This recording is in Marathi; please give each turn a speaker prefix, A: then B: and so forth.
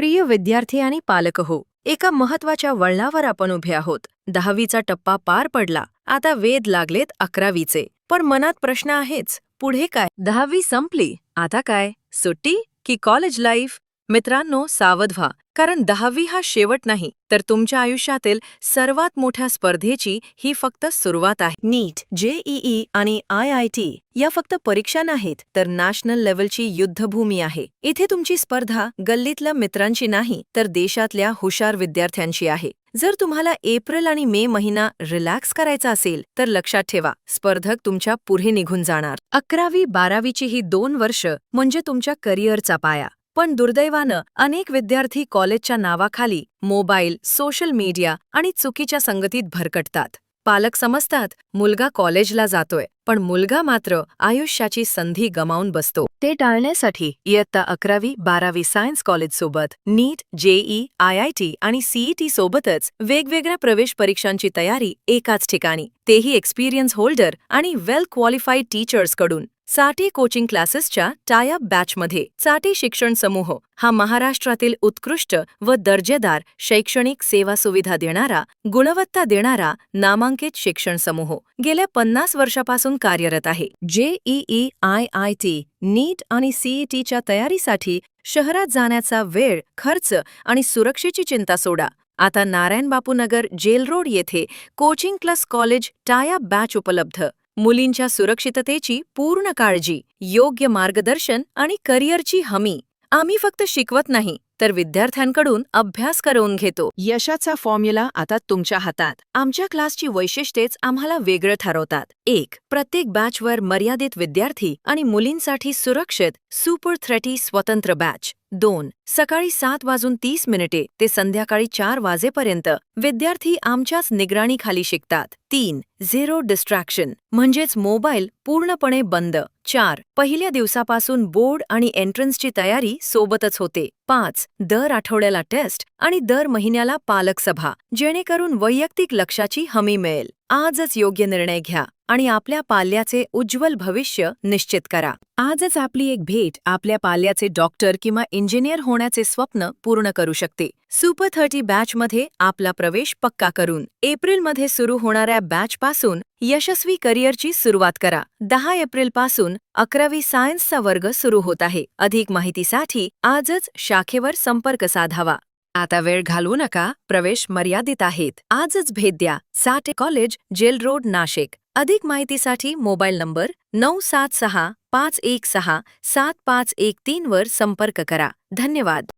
A: प्रिय विद्यार्थी आणि पालक हो, एका महत्वाच्या वळणावर आपण उभे आहोत. 10वीचा टप्पा पार पडला, आता वेध लागलेत 11वीचे. पण मनात प्रश्न आहेच, पुढे काय? 10वी संपली, आता काय? सुट्टी की कॉलेज लाईफ? मित्रांनो, सावध व्हा, कारण 10वी हा शेवट नाही, तर तुमच्या आयुष्यातील सर्वात मोठ्या स्पर्धेची ही फक्त सुरुवात आहे. नीट, JEE आणि IIT या फक्त परीक्षा नाहीत, तर नॅशनल लेव्हलची युद्धभूमी आहे. इथे तुमची स्पर्धा गल्लीतल्या मित्रांची नाही, तर देशातल्या हुशार विद्यार्थ्यांची आहे. जर तुम्हाला एप्रिल आणि मे महिना रिलॅक्स करायचा असेल, तर लक्षात ठेवा, स्पर्धक तुमच्या पुढे निघून जाणार. 11वी-12वीची ही 2 वर्ष म्हणजे तुमच्या करिअरचा पाया. पण दुर्दैवानं अनेक विद्यार्थी कॉलेजच्या नावाखाली मोबाईल, सोशल मीडिया आणि चुकीच्या संगतीत भरकटतात. पालक समजतात मुलगा कॉलेजला जातोय, पण मुलगा मात्र आयुष्याची संधी गमावून बसतो. ते टाळण्यासाठी इयत्ता 11वी-12वी सायन्स कॉलेजसोबत नीट, JEE, IIT आणि CET सोबतच वेगवेगळ्या प्रवेश परीक्षांची तयारी एकाच ठिकाणी, तेही एक्सपिरियन्स होल्डर आणि वेल क्वालिफाईड टीचर्सकडून. साठे कोचिंग क्लासेसच्या टाय अप बॅचमध्ये साठे शिक्षण समूह हा महाराष्ट्रातील उत्कृष्ट व दर्जेदार शैक्षणिक सेवा सुविधा देणारा, गुणवत्ता देणारा नामांकित शिक्षण समूह गेल्या 50 वर्षापासून कार्यरत आहे. JEE, IIT, नीट आणि CETच्या तयारीसाठी शहरात जाण्याचा वेळ, खर्च आणि सुरक्षेची चिंता सोडा. आता नारायण बापू नगर, जेल रोड येथे coaching plus college tie up batch उपलब्ध. मुलींच्या सुरक्षिततेची पूर्ण काळजी, योग्य मार्गदर्शन आणि करिअरची हमी. आम्ही फक्त शिकवत नाही, तर विद्यार्थ्यांकडून अभ्यास करवून घेतो. यशाचा फॉर्म्युला आता तुमच्या हातात. आमच्या क्लासची वैशिष्ट्येच आम्हाला वेगळं ठरवतात. 1. प्रत्येक बॅचवर मर्यादित विद्यार्थी आणि मुलींसाठी सुरक्षित सुपर 30 स्वतंत्र बॅच. 2. सकाळी 7:30 ते संध्याकाळी 4 वाजेपर्यंत विद्यार्थी आमच्याच निगराणीखाली शिकतात. 3. झिरो डिस्ट्रॅक्शन म्हणजेच मोबाईल पूर्णपणे बंद. 4. पहिल्या दिवसापासून बोर्ड आणि एंट्रन्सची तयारी सोबतच होते. 5. दर आठवड्याला टेस्ट आणि दर महिन्याला पालक सभा, जेणेकरून वैयक्तिक लक्षाची हमी मिळेल. आजच योग्य निर्णय घ्या आणि आपल्या पाल्याचे उज्ज्वल भविष्य निश्चित करा. आजच आपली एक भेट आपल्या पाल्याचे डॉक्टर किंवा इंजिनियर होण्याचे स्वप्न पूर्ण करू शकते. सुपर 30 बॅचमध्ये आपला प्रवेश पक्का करून एप्रिलमध्ये सुरू होणाऱ्या बॅचपासून यशस्वी करिअरची सुरुवात करा. 10 एप्रिलपासून 11वी सायन्सचा वर्ग सुरू होत आहे. अधिक माहितीसाठी आजच शाखेवर संपर्क साधावा. आता वेळ घालवू नका, प्रवेश मर्यादित आहेत. आजच भेट द्या. साठे कॉलेज, जेल रोड, नाशिक. अधिक माहितीसाठी मोबाईल नंबर 976-516-7513 वर संपर्क करा. धन्यवाद.